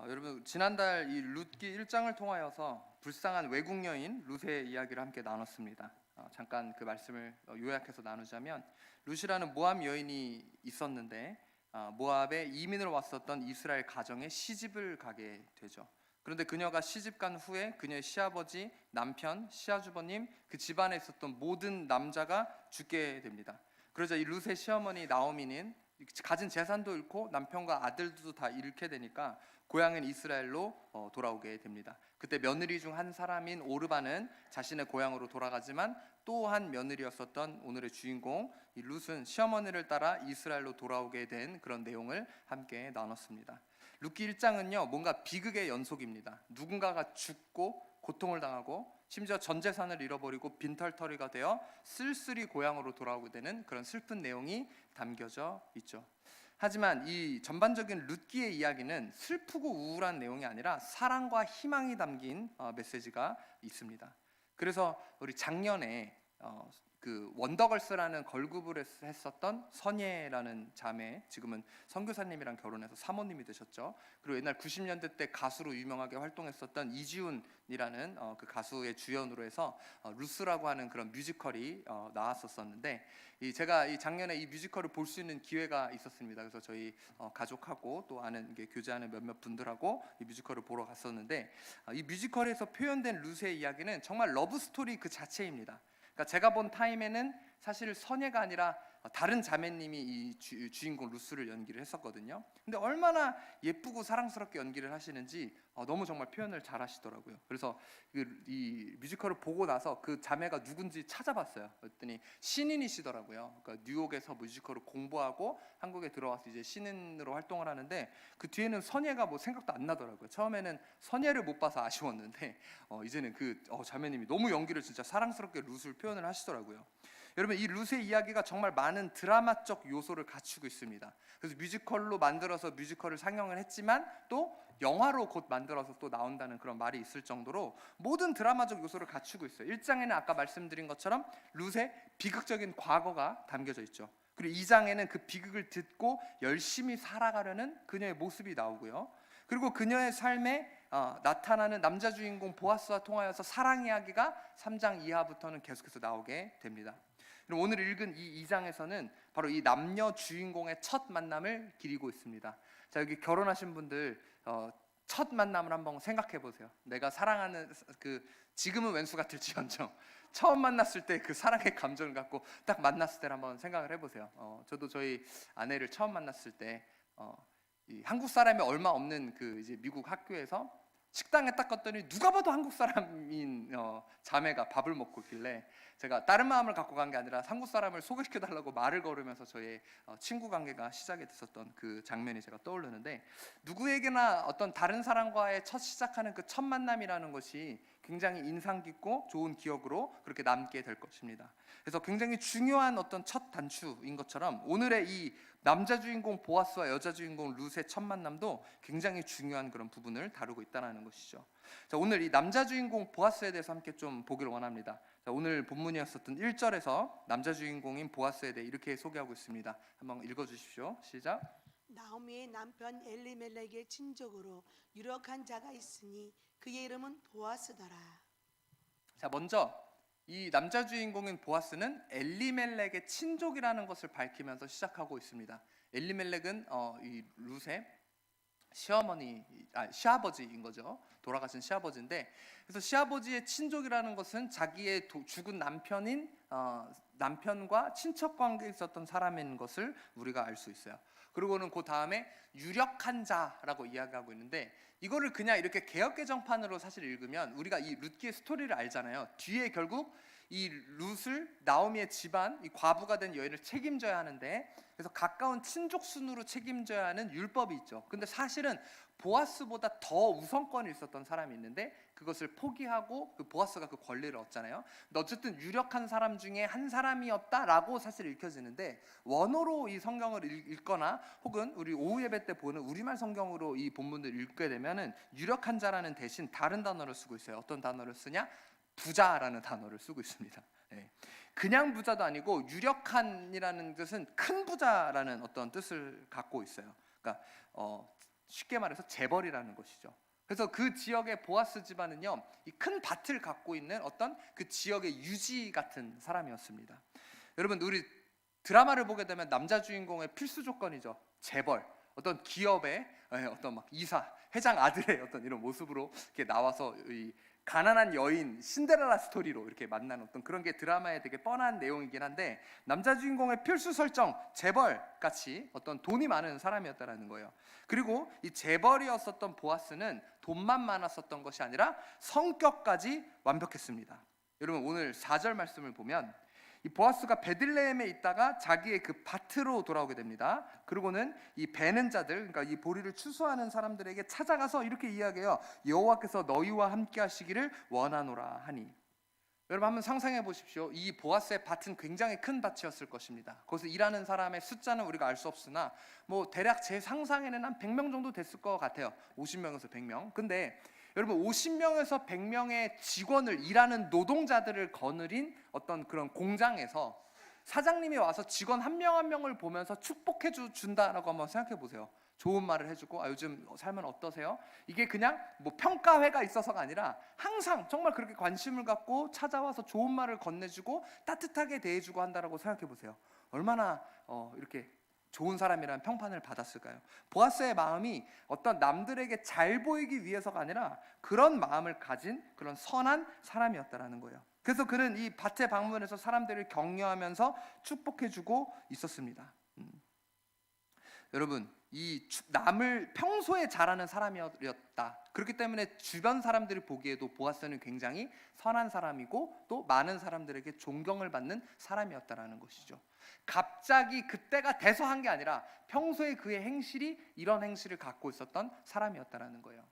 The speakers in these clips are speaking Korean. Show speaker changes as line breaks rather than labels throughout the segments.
여러분 지난달 이 룻기 1장을 통하여서 불쌍한 외국 여인 룻의 이야기를 함께 나눴습니다. 잠깐 그 말씀을 요약해서 나누자면 룻이라는 모압 여인이 있었는데 모압에 이민을 왔었던 이스라엘 가정에 시집을 가게 되죠. 그런데 그녀가 시집 간 후에 그녀의 시아버지, 남편, 시아주버님 그 집안에 있었던 모든 남자가 죽게 됩니다. 그러자 이 룻의 시어머니 나오미는 가진 재산도 잃고 남편과 아들도 다 잃게 되니까 고향인 이스라엘로 돌아오게 됩니다. 그때 며느리 중 한 사람인 오르바는 자신의 고향으로 돌아가지만 또 한 며느리였었던 오늘의 주인공 이 룻은 시어머니를 따라 이스라엘로 돌아오게 된 그런 내용을 함께 나눴습니다. 룻기 1장은요 뭔가 비극의 연속입니다. 누군가가 죽고 고통을 당하고 심지어 전 재산을 잃어버리고 빈털터리가 되어 쓸쓸히 고향으로 돌아오게 되는 그런 슬픈 내용이 담겨져 있죠. 하지만 이 전반적인 룻기의 이야기는 슬프고 우울한 내용이 아니라 사랑과 희망이 담긴 메시지가 있습니다. 그래서 우리 작년에 그 원더걸스라는 걸그룹을 했었던 선예라는 자매, 지금은 선교사님이랑 결혼해서 사모님이 되셨죠. 그리고 옛날 90년대 때 가수로 유명하게 활동했었던 이지훈이라는 그 가수의 주연으로 해서 루스라고 하는 그런 뮤지컬이 나왔었는데 제가 이 작년에 이 뮤지컬을 볼 수 있는 기회가 있었습니다. 그래서 저희 가족하고 또 아는 교제하는 몇몇 분들하고 이 뮤지컬을 보러 갔었는데 이 뮤지컬에서 표현된 루스의 이야기는 정말 러브 스토리 그 자체입니다. 그러니까 제가 본 타임에는 사실 선예가 아니라 다른 자매님이 이 주인공 루스를 연기를 했었거든요. 근데 얼마나 예쁘고 사랑스럽게 연기를 하시는지 너무 정말 표현을 잘 하시더라고요. 그래서 이 뮤지컬을 보고 나서 그 자매가 누군지 찾아봤어요. 그랬더니 신인이시더라고요. 그러니까 뉴욕에서 뮤지컬을 공부하고 한국에 들어와서 이제 신인으로 활동을 하는데 그 뒤에는 선예가 뭐 생각도 안 나더라고요. 처음에는 선예를 못 봐서 아쉬웠는데 이제는 그 자매님이 너무 연기를 진짜 사랑스럽게 룻을 표현을 하시더라고요. 여러분 이 룻의 이야기가 정말 많은 드라마적 요소를 갖추고 있습니다. 그래서 뮤지컬로 만들어서 뮤지컬을 상영을 했지만 또 영화로 곧 만들어서 또 나온다는 그런 말이 있을 정도로 모든 드라마적 요소를 갖추고 있어요. 1장에는 아까 말씀드린 것처럼 룻의 비극적인 과거가 담겨져 있죠. 그리고 2장에는 그 비극을 듣고 열심히 살아가려는 그녀의 모습이 나오고요. 그리고 그녀의 삶에 나타나는 남자 주인공 보아스와 통하여서 사랑 이야기가 3장 이하부터는 계속해서 나오게 됩니다. 오늘 읽은 이 2장에서는 바로 이 남녀 주인공의 첫 만남을 기리고 있습니다. 자, 여기 결혼하신 분들 첫 만남을 한번 생각해 보세요. 내가 사랑하는 지금은 왼수 같을지언정 처음 만났을 때 그 사랑의 감정을 갖고 딱 만났을 때를 한번 생각을 해보세요. 저도 저희 아내를 처음 만났을 때 이 한국 사람이 얼마 없는 그 이제 미국 학교에서 식당에 딱 갔더니 누가 봐도 한국 사람인 자매가 밥을 먹고 있길래 제가 다른 마음을 갖고 간 게 아니라 한국 사람을 소개시켜달라고 말을 걸으면서 저의 친구 관계가 시작이 됐었던 그 장면이 제가 떠오르는데 누구에게나 어떤 다른 사람과의 첫 시작하는 그 첫 만남이라는 것이 굉장히 인상 깊고 좋은 기억으로 그렇게 남게 될 것입니다. 그래서 굉장히 중요한 어떤 첫 단추인 것처럼 오늘의 이 남자 주인공 보아스와 여자 주인공 룻의 첫 만남도 굉장히 중요한 그런 부분을 다루고 있다는 것이죠. 자, 오늘 이 남자 주인공 보아스에 대해서 함께 좀 보기를 원합니다. 자, 오늘 본문이었었던 1절에서 남자 주인공인 보아스에 대해 이렇게 소개하고 있습니다. 한번 읽어주십시오. 시작.
나오미의 남편 엘리멜렉의 친족으로 유력한 자가 있으니 그의 이름은 보아스더라.
자, 먼저 이 남자 주인공인 보아스는 엘리멜렉의 친족이라는 것을 밝히면서 시작하고 있습니다. 엘리멜렉은 이 룻의 시아버지인 거죠. 돌아가신 시아버지인데, 그래서 시아버지의 친족이라는 것은 자기의 죽은 남편과 친척 관계에 있었던 사람인 것을 우리가 알 수 있어요. 그리고는 그 다음에 유력한 자라고 이야기하고 있는데, 이거를 그냥 이렇게 개역개정판으로 사실 읽으면 우리가 이 룻기의 스토리를 알잖아요. 뒤에 결국 이 룻을 나오미의 집안, 이 과부가 된 여인을 책임져야 하는데, 그래서 가까운 친족 순으로 책임져야 하는 율법이 있죠. 근데 사실은 보아스보다 더 우선권이 있었던 사람이 있는데 그것을 포기하고 그 보아스가 그 권리를 얻잖아요. 근데 어쨌든 유력한 사람 중에 한 사람이었다라고 사실 읽혀지는데, 원어로 이 성경을 읽거나 혹은 우리 오후 예배 때 보는 우리말 성경으로 이 본문을 읽게 되면은 유력한 자라는 대신 다른 단어를 쓰고 있어요. 어떤 단어를 쓰냐? 부자라는 단어를 쓰고 있습니다. 그냥 부자도 아니고 유력한이라는 뜻은 큰 부자라는 어떤 뜻을 갖고 있어요. 그러니까 쉽게 말해서 재벌이라는 것이죠. 그래서 그 지역의 보아스 집안은요, 이 큰 밭을 갖고 있는 어떤 그 지역의 유지 같은 사람이었습니다. 여러분, 우리 드라마를 보게 되면 남자 주인공의 필수 조건이죠. 재벌, 어떤 기업의 어떤 막 이사, 회장 아들의 어떤 이런 모습으로 이렇게 나와서 이 가난한 여인 신데렐라 스토리로 이렇게 만나는 어떤 그런 게 드라마의 되게 뻔한 내용이긴 한데, 남자 주인공의 필수 설정 재벌 같이 어떤 돈이 많은 사람이었다라는 거예요. 그리고 이 재벌이었었던 보아스는 돈만 많았었던 것이 아니라 성격까지 완벽했습니다. 여러분, 오늘 4절 말씀을 보면 이 보아스가 베들레헴에 있다가 자기의 그 밭으로 돌아오게 됩니다. 그리고는 이 베는 자들, 그러니까 이 보리를 추수하는 사람들에게 찾아가서 이렇게 이야기해요. 여호와께서 너희와 함께 하시기를 원하노라 하니. 여러분, 한번 상상해 보십시오. 이 보아스의 밭은 굉장히 큰 밭이었을 것입니다. 거기서 일하는 사람의 숫자는 우리가 알 수 없으나 뭐 대략 제 상상에는 한 100명 정도 됐을 것 같아요. 50명에서 100명. 근데 여러분, 50명에서 100명의 직원을, 일하는 노동자들을 거느린 어떤 그런 공장에서 사장님이 와서 직원 한 명 한 명을 보면서 축복해 준다라고 한번 생각해 보세요. 좋은 말을 해주고, 요즘 삶은 어떠세요? 이게 그냥 뭐 평가회가 있어서가 아니라 항상 정말 그렇게 관심을 갖고 찾아와서 좋은 말을 건네주고 따뜻하게 대해주고 한다라고 생각해 보세요. 얼마나 이렇게 좋은 사람이라는 평판을 받았을까요? 보아스의 마음이 어떤 남들에게 잘 보이기 위해서가 아니라 그런 마음을 가진 그런 선한 사람이었다라는 거예요. 그래서 그는 이 밭에 방문해서 사람들을 격려하면서 축복해주고 있었습니다. 여러분, 이 남을 평소에 잘하는 사람이었다. 그렇기 때문에 주변 사람들이 보기에도 보아스는 굉장히 선한 사람이고 또 많은 사람들에게 존경을 받는 사람이었다라는 것이죠. 갑자기 그때가 돼서 한 게 아니라 평소에 그의 행실이 이런 행실을 갖고 있었던 사람이었다라는 거예요.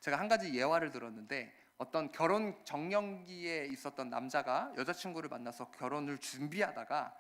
제가 한 가지 예화를 들었는데, 어떤 결혼 정년기에 있었던 남자가 여자친구를 만나서 결혼을 준비하다가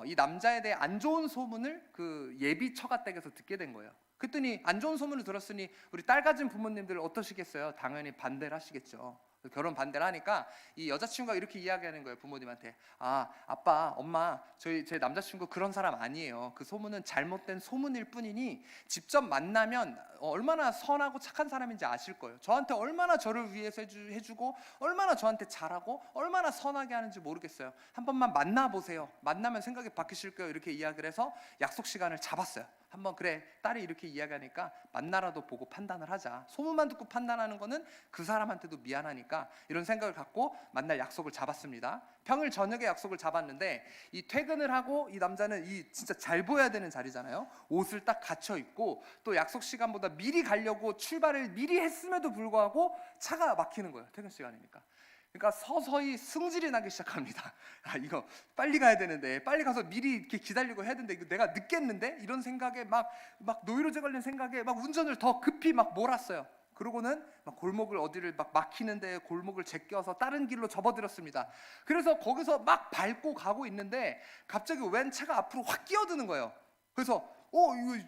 이 남자에 대해 안 좋은 소문을 그 예비 처가댁에서 듣게 된 거예요. 그랬더니 안 좋은 소문을 들었으니 우리 딸 가진 부모님들 어떠시겠어요? 당연히 반대를 하시겠죠. 결혼 반대를 하니까 이 여자친구가 이렇게 이야기하는 거예요. 부모님한테. 아빠, 엄마, 제 남자친구 그런 사람 아니에요. 그 소문은 잘못된 소문일 뿐이니 직접 만나면 얼마나 선하고 착한 사람인지 아실 거예요. 저한테 얼마나 저를 위해서 해주고 얼마나 저한테 잘하고 얼마나 선하게 하는지 모르겠어요. 한 번만 만나보세요. 만나면 생각이 바뀌실 거예요. 이렇게 이야기를 해서 약속 시간을 잡았어요. 한번, 그래, 딸이 이렇게 이야기하니까 만나라도 보고 판단을 하자. 소문만 듣고 판단하는 거는 그 사람한테도 미안하니까 이런 생각을 갖고 만날 약속을 잡았습니다. 평일 저녁에 약속을 잡았는데 이 퇴근을 하고 이 남자는 이 진짜 잘 보여야 되는 자리잖아요. 옷을 딱 갖춰 입고 또 약속 시간보다 미리 가려고 출발을 미리 했음에도 불구하고 차가 막히는 거예요. 퇴근 시간이니까. 그러니까 서서히 승질이 나기 시작합니다. 이거 빨리 가야 되는데, 빨리 가서 미리 이렇게 기다리고 해야 되는데 이거 내가 늦겠는데? 이런 생각에 막 노이로제 걸린 생각에 막 운전을 더 급히 막 몰았어요. 그러고는 막 골목을 어디를 막 막히는데 골목을 제껴서 다른 길로 접어들었습니다. 그래서 거기서 막 밟고 가고 있는데 갑자기 웬 차가 앞으로 확 끼어드는 거예요. 그래서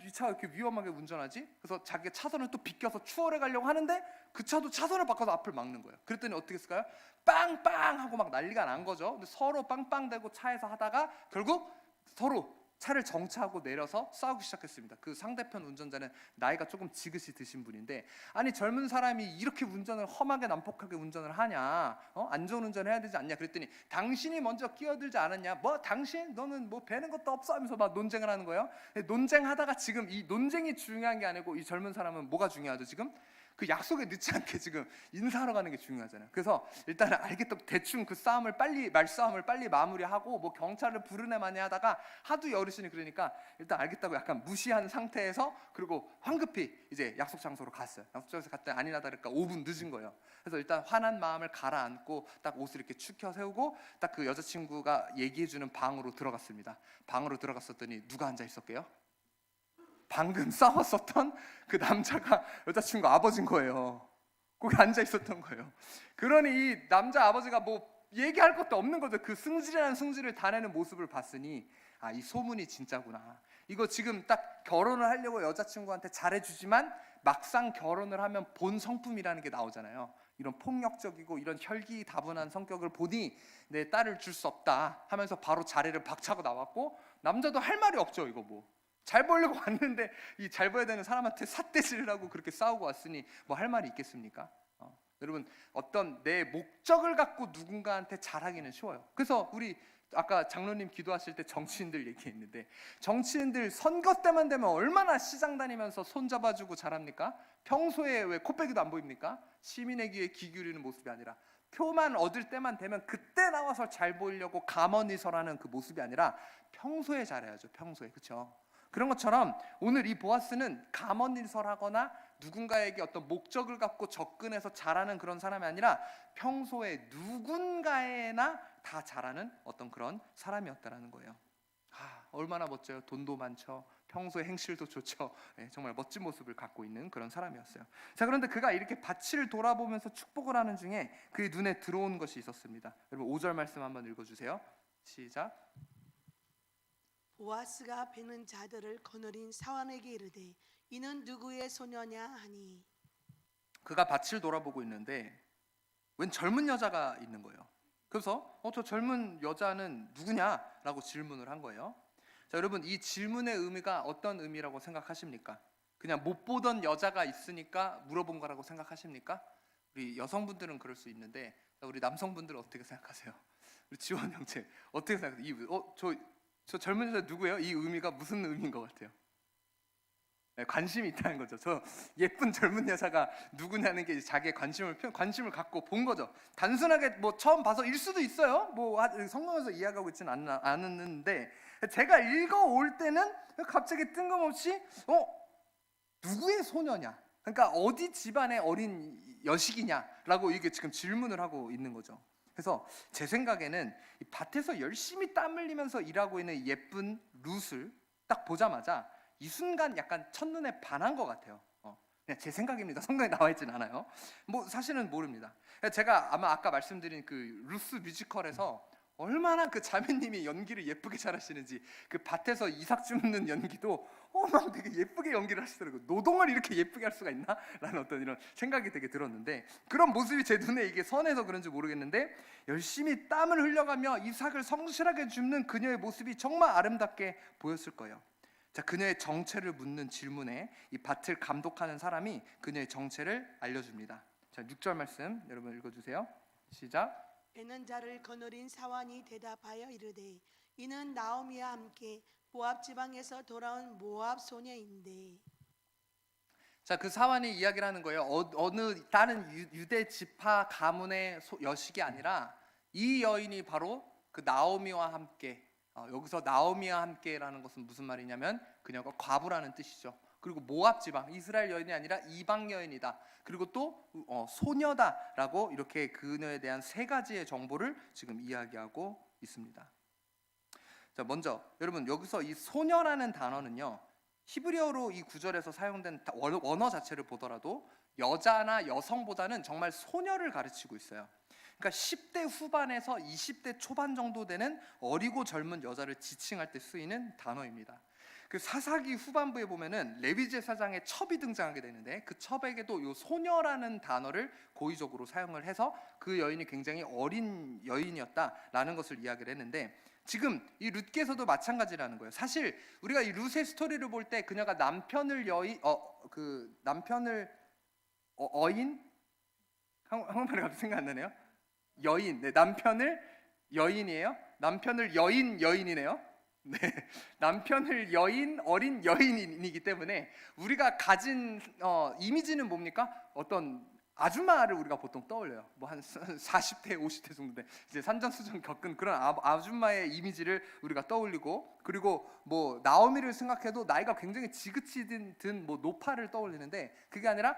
이 차 이렇게 위험하게 운전하지? 그래서 자기 차선을 또 비껴서 추월해 가려고 하는데 그 차도 차선을 바꿔서 앞을 막는 거예요. 그랬더니 어떻게 했을까요? 빵빵 하고 막 난리가 난 거죠. 근데 서로 빵빵대고 차에서 하다가 결국 서로 차를 정차하고 내려서 싸우기 시작했습니다. 그 상대편 운전자는 나이가 조금 지긋이 드신 분인데, 아니 젊은 사람이 이렇게 운전을 험하게 난폭하게 운전을 하냐? 안전운전 해야 되지 않냐? 그랬더니 당신이 먼저 끼어들지 않았냐? 뭐 당신? 너는 뭐 배는 것도 없어? 하면서 막 논쟁을 하는 거예요. 논쟁하다가 지금 이 논쟁이 중요한 게 아니고 이 젊은 사람은 뭐가 중요하죠 지금? 그 약속에 늦지 않게 지금 인사하러 가는 게 중요하잖아요. 그래서 일단은 알겠다, 대충 그 말싸움을 빨리 마무리하고 뭐 경찰을 부르네 마네 하다가 하도 여르시니 그러니까 일단 알겠다고 약간 무시한 상태에서, 그리고 황급히 이제 약속 장소로 갔어요. 약속 장소에 갔더니 아니나 다를까 5분 늦은 거예요. 그래서 일단 화난 마음을 가라앉고 딱 옷을 이렇게 축혀 세우고 딱 그 여자친구가 얘기해주는 방으로 들어갔습니다. 방으로 들어갔었더니 누가 앉아 있었게요? 방금 싸웠었던 그 남자가 여자친구 아버지인 거예요. 거기 앉아 있었던 거예요. 그러니 이 남자 아버지가 뭐 얘기할 것도 없는 거죠. 그 승질이라는 승질을 다 내는 모습을 봤으니 이 소문이 진짜구나. 이거 지금 딱 결혼을 하려고 여자친구한테 잘해주지만 막상 결혼을 하면 본 성품이라는 게 나오잖아요. 이런 폭력적이고 이런 혈기다분한 성격을 보니 내 딸을 줄 수 없다 하면서 바로 자리를 박차고 나왔고, 남자도 할 말이 없죠. 이거 뭐 잘 보려고 왔는데 이 잘 보여야 되는 사람한테 삿대질을 하고 그렇게 싸우고 왔으니 뭐 할 말이 있겠습니까? 여러분, 어떤 내 목적을 갖고 누군가한테 잘하기는 쉬워요. 그래서 우리 아까 장로님 기도하실 때 정치인들 얘기했는데, 정치인들 선거 때만 되면 얼마나 시장 다니면서 손잡아주고 잘합니까? 평소에 왜 코빼기도 안 보입니까? 시민의 귀에 귀 기울이는 모습이 아니라, 표만 얻을 때만 되면 그때 나와서 잘 보이려고 가머니설하는 그 모습이 아니라 평소에 잘해야죠. 평소에. 그렇죠? 그런 것처럼 오늘 이 보아스는 가머니설하거나 누군가에게 어떤 목적을 갖고 접근해서 잘하는 그런 사람이 아니라 평소에 누군가에나 다 잘하는 어떤 그런 사람이었다라는 거예요. 얼마나 멋져요. 돈도 많죠. 평소에 행실도 좋죠. 정말 멋진 모습을 갖고 있는 그런 사람이었어요. 자, 그런데 그가 이렇게 밭을 돌아보면서 축복을 하는 중에 그의 눈에 들어온 것이 있었습니다. 여러분 5절 말씀 한번 읽어주세요. 시작.
보아스가 베는 자들을 거느린 사환에게 이르되 이는 누구의 소녀냐 하니.
그가 밭을 돌아보고 있는데 웬 젊은 여자가 있는 거예요. 그래서 저 젊은 여자는 누구냐라고 질문을 한 거예요. 자, 여러분, 이 질문의 의미가 어떤 의미라고 생각하십니까? 그냥 못 보던 여자가 있으니까 물어본 거라고 생각하십니까? 우리 여성분들은 그럴 수 있는데 우리 남성분들은 어떻게 생각하세요? 우리 지원 형제 어떻게 생각하세요? 저 젊은 여자 누구예요? 이 의미가 무슨 의미인 것 같아요? 관심이 있다는 거죠. 저 예쁜 젊은 여자가 누구냐는 게 자기의 관심을 갖고 본 거죠. 단순하게 뭐 처음 봐서 일 수도 있어요. 뭐 성경에서 이야기하고 있지는 않았는데, 제가 읽어올 때는 갑자기 뜬금없이 누구의 소녀냐? 그러니까 어디 집안의 어린 여식이냐라고 이게 지금 질문을 하고 있는 거죠. 그래서 제 생각에는 이 밭에서 열심히 땀 흘리면서 일하고 있는 예쁜 룻을 딱 보자마자 이 순간 약간 첫눈에 반한 것 같아요. 그냥 제 생각입니다. 성경에 나와 있진 않아요. 뭐 사실은 모릅니다. 제가 아마 아까 말씀드린 그 루스 뮤지컬에서 얼마나 그 자매님이 연기를 예쁘게 잘하시는지, 그 밭에서 이삭 줍는 연기도 막 되게 예쁘게 연기를 하시더라고요. 노동을 이렇게 예쁘게 할 수가 있나? 라는 어떤 이런 생각이 되게 들었는데, 그런 모습이 제 눈에 이게 선해서 그런지 모르겠는데 열심히 땀을 흘려가며 이삭을 성실하게 줍는 그녀의 모습이 정말 아름답게 보였을 거예요. 자, 그녀의 정체를 묻는 질문에 이 밭을 감독하는 사람이 그녀의 정체를 알려줍니다. 자, 6절 말씀 여러분 읽어주세요. 시작.
베는 자를 거느린 사환이 대답하여 이르되 이는 나오미와 함께 모압 지방에서 돌아온 모압 소녀인데.
자, 그 사환이 이야기를 하는 거예요. 어느 다른 유대 지파 가문의 여식이 아니라 이 여인이 바로 그 나오미와 함께, 여기서 나오미와 함께라는 것은 무슨 말이냐면 그녀가 과부라는 뜻이죠. 그리고 모압 지방, 이스라엘 여인이 아니라 이방 여인이다. 그리고 또 소녀다라고 이렇게 그녀에 대한 세 가지의 정보를 지금 이야기하고 있습니다. 자, 먼저 여러분 여기서 이 소녀라는 단어는요, 히브리어로 이 구절에서 사용된 원어 자체를 보더라도 여자나 여성보다는 정말 소녀를 가르치고 있어요. 그러니까 10대 후반에서 20대 초반 정도 되는 어리고 젊은 여자를 지칭할 때 쓰이는 단어입니다. 그 사사기 후반부에 보면은 레위 제사장의 첩이 등장하게 되는데, 그 첩에게도 요 소녀라는 단어를 고의적으로 사용을 해서 그 여인이 굉장히 어린 여인이었다라는 것을 이야기를 했는데, 지금 이 룻께서도 마찬가지라는 거예요. 사실 우리가 이 룻의 스토리를 볼 때 그녀가 남편을 어인, 한국말이 갑자기 생각 안 나네요. 여인, 네, 남편을 여인이에요. 남편을 여인이네요. 네, 남편을 어린 여인이기 때문에 우리가 가진 이미지는 뭡니까? 어떤 아줌마를 우리가 보통 떠올려요. 뭐 한 40대, 50대 정도 돼 이제 산전수전 겪은 그런 아줌마의 이미지를 우리가 떠올리고, 그리고 뭐 나오미를 생각해도 나이가 굉장히 지긋이 든 뭐 노파를 떠올리는데, 그게 아니라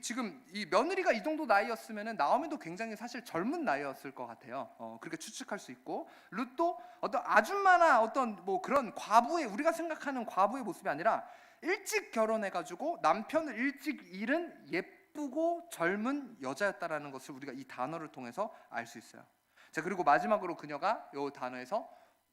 지금 이 며느리가 이 정도 나이였으면은 나오미도 굉장히 사실 젊은 나이였을 것 같아요. 그렇게 추측할 수 있고, 룻도 어떤 아줌마나 어떤 뭐 그런 과부의, 우리가 생각하는 과부의 모습이 아니라 일찍 결혼해가지고 남편을 일찍 잃은 예쁘고 젊은 여자였다라는 것을 우리가 이 단어를 통해서 알 수 있어요. 자, 그리고 마지막으로 그녀가 이 단어에서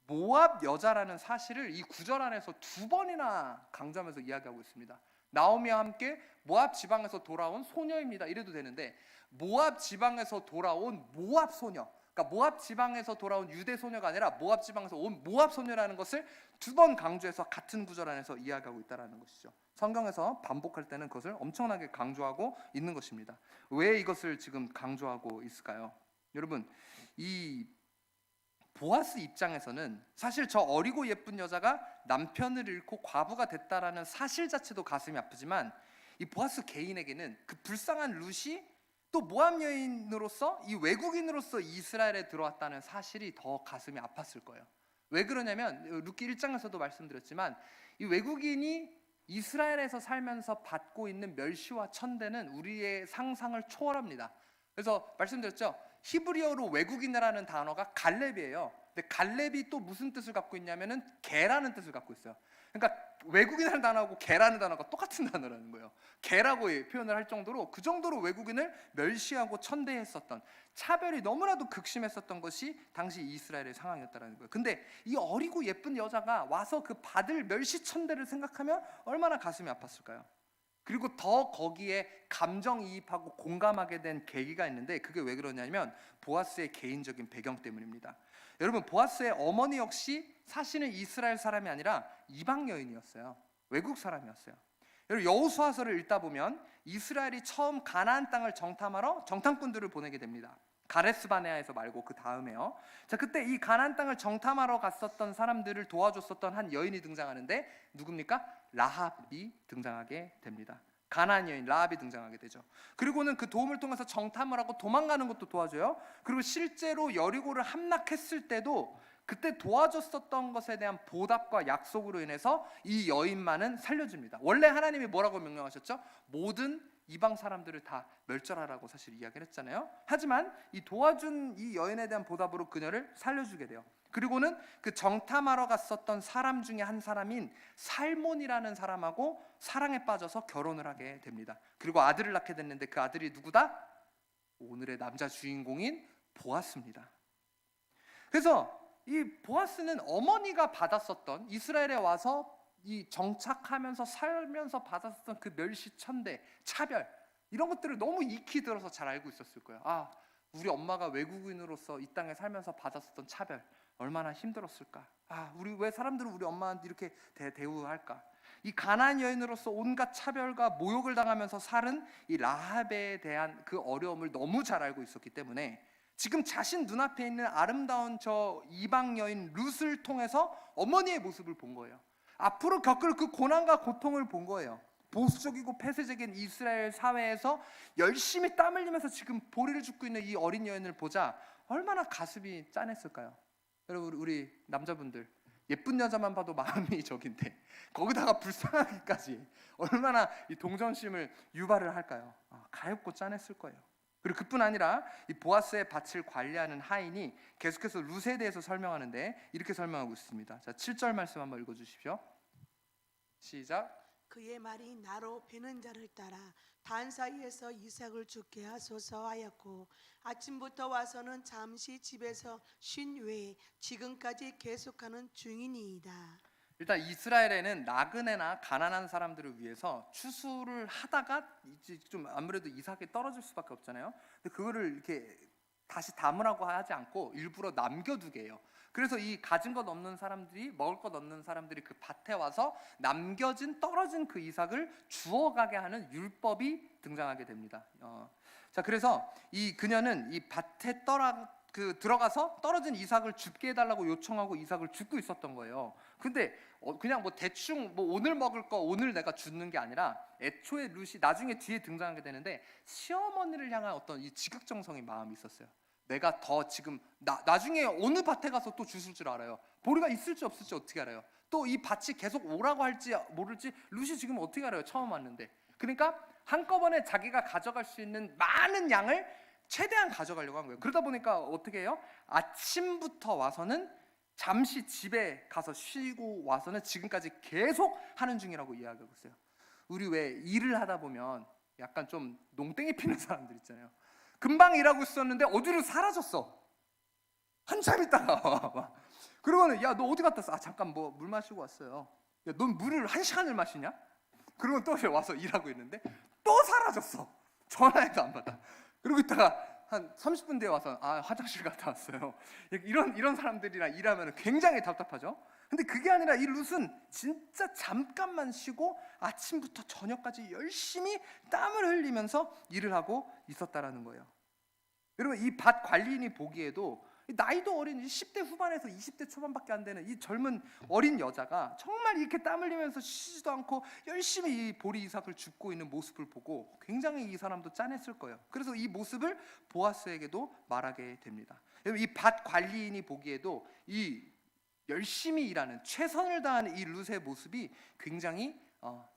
모압 여자라는 사실을 이 구절 안에서 2번이나 강조하면서 이야기하고 있습니다. 나오미와 함께 모압 지방에서 돌아온 소녀입니다. 이래도 되는데 모압 지방에서 돌아온 모압 소녀, 그러니까 모압 지방에서 돌아온 유대 소녀가 아니라 모압 지방에서 온 모압 소녀라는 것을 두 번 강조해서 같은 구절 안에서 이야기하고 있다는 것이죠. 성경에서 반복할 때는 그것을 엄청나게 강조하고 있는 것입니다. 왜 이것을 지금 강조하고 있을까요? 여러분, 이 보아스 입장에서는 사실 저 어리고 예쁜 여자가 남편을 잃고 과부가 됐다라는 사실 자체도 가슴이 아프지만 이 보아스 개인에게는 그 불쌍한 룻이 또 모압 여인으로서 이 외국인으로서 이스라엘에 들어왔다는 사실이 더 가슴이 아팠을 거예요. 왜 그러냐면 룻기 1장에서도 말씀드렸지만 이 외국인이 이스라엘에서 살면서 받고 있는 멸시와 천대는 우리의 상상을 초월합니다. 그래서 말씀드렸죠. 히브리어로 외국인이라는 단어가 갈렙이에요. 근데 갈렙이 또 무슨 뜻을 갖고 있냐면은 개라는 뜻을 갖고 있어요. 그러니까 외국인이라는 단어하고 개라는 단어가 똑같은 단어라는 거예요. 개라고 표현을 할 정도로 그 정도로 외국인을 멸시하고 천대했었던, 차별이 너무나도 극심했었던 것이 당시 이스라엘의 상황이었다는 거예요. 근데 이 어리고 예쁜 여자가 와서 그 받을 멸시 천대를 생각하면 얼마나 가슴이 아팠을까요? 그리고 더 거기에 감정이입하고 공감하게 된 계기가 있는데 그게 왜 그러냐면 보아스의 개인적인 배경 때문입니다. 여러분, 보아스의 어머니 역시 사실은 이스라엘 사람이 아니라 이방 여인이었어요. 외국 사람이었어요. 여러분, 여호수아서를 읽다 보면 이스라엘이 처음 가나안 땅을 정탐하러 정탐꾼들을 보내게 됩니다. 가레스 바네아에서 말고 그 다음에요. 자, 그때 이 가나안 땅을 정탐하러 갔었던 사람들을 도와줬었던 한 여인이 등장하는데 누굽니까? 라합이 등장하게 됩니다. 가나안 여인 라합이 등장하게 되죠. 그리고는 그 도움을 통해서 정탐을 하고 도망가는 것도 도와줘요. 그리고 실제로 여리고를 함락했을 때도 그때 도와줬었던 것에 대한 보답과 약속으로 인해서 이 여인만은 살려줍니다. 원래 하나님이 뭐라고 명령하셨죠? 모든 이방 사람들을 다 멸절하라고 사실 이야기를 했잖아요. 하지만 이 도와준 이 여인에 대한 보답으로 그녀를 살려주게 돼요. 그리고는 그 정탐하러 갔었던 사람 중에 한 사람인 살몬이라는 사람하고 사랑에 빠져서 결혼을 하게 됩니다. 그리고 아들을 낳게 됐는데 그 아들이 누구다? 오늘의 남자 주인공인 보아스입니다. 그래서 이 보아스는 어머니가 받았었던, 이스라엘에 와서 이 정착하면서 살면서 받았었던 그 멸시, 천대, 차별, 이런 것들을 너무 익히 들어서 잘 알고 있었을 거예요. 아, 우리 엄마가 외국인으로서 이 땅에 살면서 받았었던 차별 얼마나 힘들었을까. 아, 우리 왜 사람들은 우리 엄마한테 이렇게 대우할까. 이 가나안 여인으로서 온갖 차별과 모욕을 당하면서 살은 이 라합에 대한 그 어려움을 너무 잘 알고 있었기 때문에 지금 자신 눈앞에 있는 아름다운 저 이방 여인 룻을 통해서 어머니의 모습을 본 거예요. 앞으로 겪을 그 고난과 고통을 본 거예요. 보수적이고 폐쇄적인 이스라엘 사회에서 열심히 땀 흘리면서 지금 보리를 줍고 있는 이 어린 여인을 보자 얼마나 가슴이 짠했을까요? 여러분, 우리 남자분들 예쁜 여자만 봐도 마음이 적인데 거기다가 불쌍하기까지 얼마나 이 동정심을 유발을 할까요? 가엾고 짠했을 거예요. 그리고 그뿐 아니라 이 보아스의 밭을 관리하는 하인이 계속해서 룻에 대해서 설명하는데 이렇게 설명하고 있습니다. 자, 7절 말씀 한번 읽어주십시오. 시작.
그의 말이 나로 베는 자를 따라 단 사이에서 이삭을 죽게 하소서 하였고 아침부터 와서는 잠시 집에서 쉰 외에 지금까지 계속하는 중이니이다.
일단 이스라엘에는 나그네나 가난한 사람들을 위해서 추수를 하다가 이제 좀 아무래도 이삭이 떨어질 수밖에 없잖아요. 근데 그거를 이렇게 다시 담으라고 하지 않고 일부러 남겨두게 해요. 그래서 이 가진 것 없는 사람들이, 먹을 것 없는 사람들이 그 밭에 와서 남겨진 떨어진 그 이삭을 주워가게 하는 율법이 등장하게 됩니다. 자, 그래서 이 그녀는 이 밭에 들어가서 떨어진 이삭을 줍게 해달라고 요청하고 이삭을 줍고 있었던 거예요. 근데 그냥 뭐 대충 뭐 오늘 먹을 거 오늘 내가 줍는 게 아니라 애초에 룻이 나중에 뒤에 등장하게 되는데 시어머니를 향한 어떤 이 지극정성의 마음이 있었어요. 내가 더 지금 나중에 어느 밭에 가서 또 주실 줄 알아요. 보리가 있을지 없을지 어떻게 알아요? 또 이 밭이 계속 오라고 할지 모를지 룻이 지금 어떻게 알아요? 처음 왔는데. 그러니까 한꺼번에 자기가 가져갈 수 있는 많은 양을 최대한 가져가려고 한 거예요. 그러다 보니까 어떻게 해요? 아침부터 와서는 잠시 집에 가서 쉬고 와서는 지금까지 계속 하는 중이라고 이야기하고 있어요. 우리 왜 일을 하다 보면 약간 좀 농땡이 피는 사람들 있잖아요. 금방 일하고 있었는데 어디로 사라졌어. 한참 있다가 그러고는 야, 너 어디 갔다 왔어? 아, 잠깐 뭐 물 마시고 왔어요. 야, 넌 물을 1시간을 마시냐? 그러고 또 와서 일하고 있는데 또 사라졌어. 전화해도 안 받아. 그러고 있다가 한 30분 뒤에 와서 화장실 갔다 왔어요. 이런 사람들이랑 일하면 굉장히 답답하죠. 근데 그게 아니라 이 룻은 진짜 잠깐만 쉬고 아침부터 저녁까지 열심히 땀을 흘리면서 일을 하고 있었다라는 거예요. 여러분, 이 밭 관리인이 보기에도 나이도 어린 10대 후반에서 20대 초반밖에 안 되는 이 젊은 어린 여자가 정말 이렇게 땀 흘리면서 쉬지도 않고 열심히 이 보리 이삭을 줍고 있는 모습을 보고 굉장히 이 사람도 짠했을 거예요. 그래서 이 모습을 보아스에게도 말하게 됩니다. 여러분, 이 밭 관리인이 보기에도 이 열심히 일하는, 최선을 다하는 이 룻의 모습이 굉장히